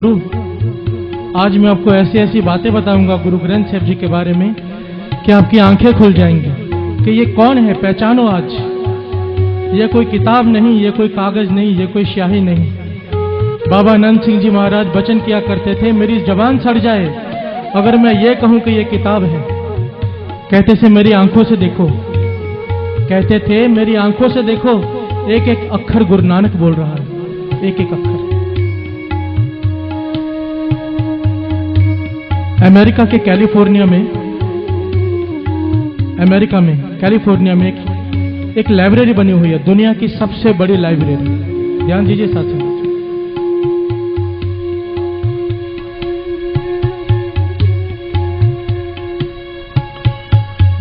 आज मैं आपको ऐसी ऐसी बातें बताऊंगा गुरु ग्रंथ साहिब जी के बारे में कि आपकी आंखें खुल जाएंगी कि ये कौन है, पहचानो आज। ये कोई किताब नहीं, ये कोई कागज नहीं, ये कोई स्याही नहीं। बाबा आनंद सिंह जी महाराज वचन किया करते थे, मेरी जबान सड़ जाए अगर मैं ये कहूं कि ये किताब है। कहते थे मेरी आंखों से देखो, कहते थे मेरी आंखों से देखो, एक एक अक्षर गुरु नानक बोल रहा है, एक एक अक्षर। अमेरिका के कैलिफोर्निया में एक लाइब्रेरी बनी हुई है, दुनिया की सबसे बड़ी लाइब्रेरी। ध्यान दीजिए साथियों,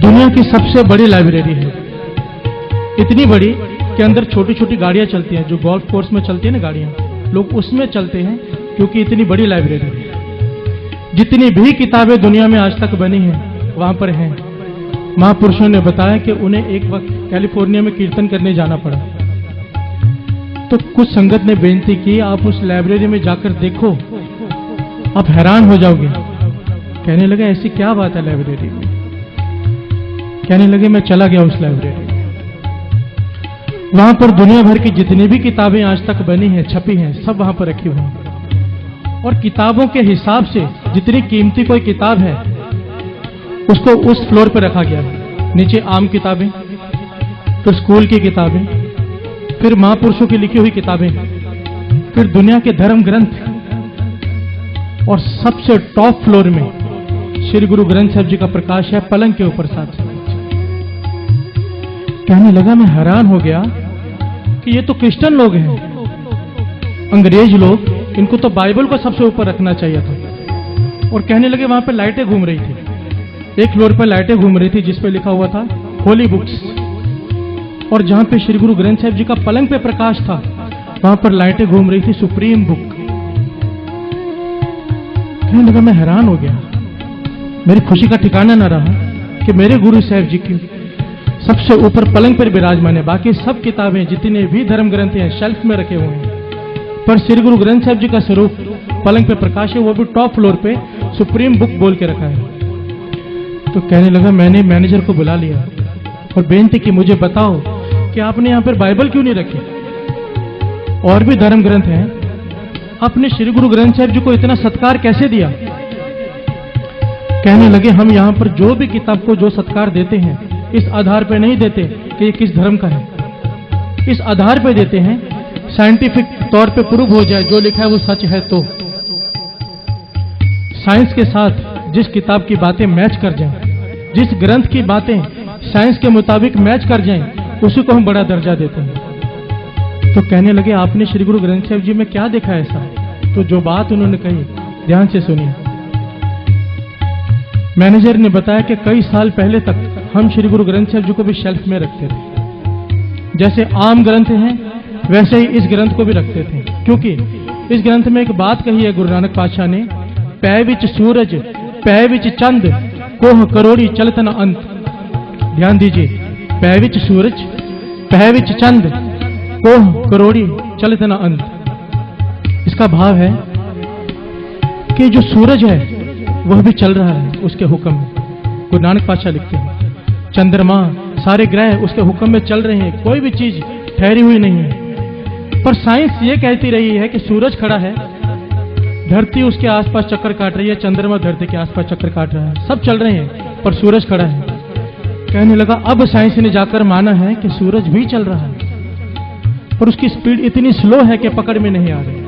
दुनिया की सबसे बड़ी लाइब्रेरी है। इतनी बड़ी कि अंदर छोटी छोटी गाड़ियां चलती हैं, जो गोल्फ कोर्स में चलती है ना गाड़ियां, लोग उसमें चलते हैं क्योंकि इतनी बड़ी लाइब्रेरी है। जितनी भी किताबें दुनिया में आज तक बनी हैं वहां पर हैं। महापुरुषों ने बताया कि उन्हें एक वक्त कैलिफोर्निया में कीर्तन करने जाना पड़ा, तो कुछ संगत ने बेनती की आप उस लाइब्रेरी में जाकर देखो, आप हैरान हो जाओगे। कहने लगे ऐसी क्या बात है लाइब्रेरी में। कहने लगे मैं चला गया उस लाइब्रेरी में, वहां पर दुनिया भर की जितनी भी किताबें आज तक बनी हैं, छपी हैं, सब वहां पर रखी हुई हैं। और किताबों के हिसाब से जितनी कीमती कोई किताब है उसको उस फ्लोर पर रखा गया है। नीचे आम किताबें, फिर स्कूल की किताबें, फिर महापुरुषों की लिखी हुई किताबें, फिर दुनिया के धर्म ग्रंथ, और सबसे टॉप फ्लोर में श्री गुरु ग्रंथ साहिब जी का प्रकाश है पलंग के ऊपर साथ। कहने लगा मैं हैरान हो गया कि ये तो क्रिश्चियन लोग हैं, अंग्रेज लोग, इनको तो बाइबल को सबसे ऊपर रखना चाहिए था। और कहने लगे वहां पर लाइटें घूम रही थी, एक फ्लोर पर लाइटें घूम रही थी जिस पे लिखा हुआ था होली बुक्स, और जहां पे श्री गुरु ग्रंथ साहिब जी का पलंग पे प्रकाश था वहां पर लाइटें घूम रही थी सुप्रीम बुक। कहने लगा मैं हैरान हो गया, मेरी खुशी का ठिकाना न रहा कि मेरे गुरु साहिब जी की सबसे ऊपर पलंग पर विराजमान है। बाकी सब किताबें जितने भी धर्म ग्रंथ हैं शेल्फ में रखे हुए हैं, पर श्री गुरु ग्रंथ साहिब जी का स्वरूप पलंग पे प्रकाश है, वो भी टॉप फ्लोर पे सुप्रीम बुक बोल के रखा है। तो कहने लगा मैंने मैनेजर को बुला लिया और बेनती की मुझे बताओ कि आपने यहां पर बाइबल क्यों नहीं रखी, और भी धर्म ग्रंथ हैं, आपने श्री गुरु ग्रंथ साहिब जी को इतना सत्कार कैसे दिया। कहने लगे हम यहां पर जो भी किताब को जो सत्कार देते हैं इस आधार पर नहीं देते कि ये किस धर्म का है, इस आधार पर देते हैं साइंटिफिक तौर पे प्रूव हो जाए जो लिखा है वो सच है। तो साइंस के साथ जिस किताब की बातें मैच कर जाएं, जिस ग्रंथ की बातें साइंस के मुताबिक मैच कर जाएं, उसी को हम बड़ा दर्जा देते हैं। तो कहने लगे आपने श्री गुरु ग्रंथ साहिब जी में क्या देखा ऐसा। तो जो बात उन्होंने कही ध्यान से सुनिए। मैनेजर ने बताया कि कई साल पहले तक हम श्री गुरु ग्रंथ साहिब जी को भी शेल्फ में रखते थे, जैसे आम ग्रंथ हैं वैसे ही इस ग्रंथ को भी रखते थे, क्योंकि इस ग्रंथ में एक बात कही है गुरु नानक पातशाह ने, पै विच सूरज पै विच चंद कोह करोड़ी चलत न अंत। ध्यान दीजिए, पै विच सूरज पै विच चंद कोह करोड़ी चलत न अंत। इसका भाव है कि जो सूरज है वह भी चल रहा है उसके हुक्म में। गुरु नानक पातशाह लिखते हैं चंद्रमा सारे ग्रह उसके हुक्म में चल रहे हैं, कोई भी चीज ठहरी हुई नहीं है। पर साइंस ये कहती रही है कि सूरज खड़ा है, धरती उसके आसपास चक्कर काट रही है, चंद्रमा धरती के आसपास चक्कर काट रहा है, सब चल रहे हैं पर सूरज खड़ा है। कहने लगा अब साइंस ने जाकर माना है कि सूरज भी चल रहा है, पर उसकी स्पीड इतनी स्लो है कि पकड़ में नहीं आ रही।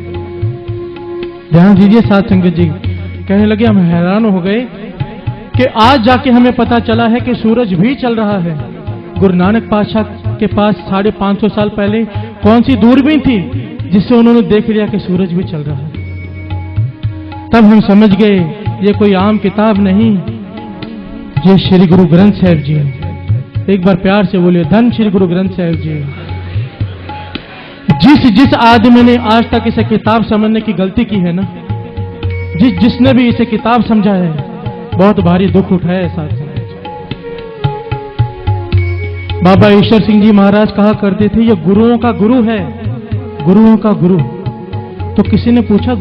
ध्यान दीजिए साथ संगत जी। कहने लगे हम हैरान हो गए कि आज जाके हमें पता चला है कि सूरज भी चल रहा है। गुरु नानक पातशाह के पास 550 साल पहले कौन सी दूरबीन थी जिससे उन्होंने देख लिया कि सूरज भी चल रहा है। तब हम समझ गए ये कोई आम किताब नहीं, ये श्री गुरु ग्रंथ साहिब जी है। एक बार प्यार से बोलिए धन श्री गुरु ग्रंथ साहिब जी। जिस आदमी ने आज तक इसे किताब समझने की गलती की है ना, जिसने भी इसे किताब समझा है बहुत भारी दुख उठाया है साथ। बाबा ईश्वर सिंह जी महाराज कहा करते थे ये गुरुओं का गुरु है, गुरुओं का गुरु। तो किसी ने पूछा